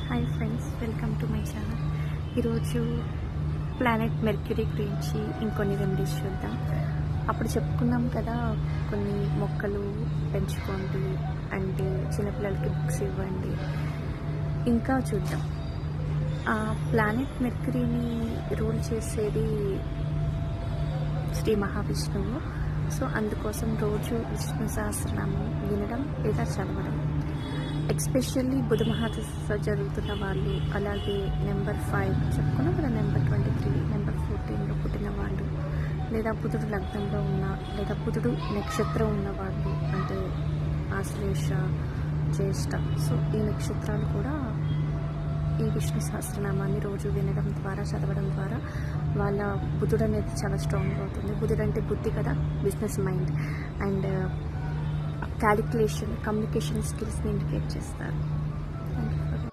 Hi friends, welcome to my channel. ఈరోజు planet mercury గురించి ఇంకొన్ని రెమెడీస్ చూద్దాం. అప్పుడు చెప్పుకున్నాం కదా, కొన్ని మొక్కలు పెంచుకోండి అంటే చిన్నపిల్లలకి బుక్స్ ఇవ్వండి. ఇంకా చూద్దాం. ప్లానెట్ మెర్క్యూరీని రూల్ చేసేది శ్రీ మహావిష్ణువు. సో అందుకోసం రోజు విష్ణు సహస్రనామం వినడం లేదా చదవడం, ఎస్పెషల్లీ బుధ మహాదశ జరుగుతున్న వాళ్ళు, అలాగే నెంబర్ 5 చెప్పుకున్నాం కదా, నెంబర్ 23, నెంబర్ 14లో పుట్టిన వాళ్ళు, లేదా బుధుడు లగ్నంలో ఉన్న లేదా బుధుడు నక్షత్రం ఉన్నవాళ్ళు, అంటే ఆశ్లేష, జ్యేష్ఠ, సో ఈ నక్షత్రాలు కూడా ఈ విష్ణు సహస్రనామాన్ని రోజు వినడం ద్వారా, చదవడం ద్వారా వాళ్ళ బుధుడు అనేది చాలా స్ట్రాంగ్ అవుతుంది. బుధుడు అంటే బుద్ధి కదా, business mind and calculation, communication స్కిల్స్ని ఇండికేట్ చేస్తారు.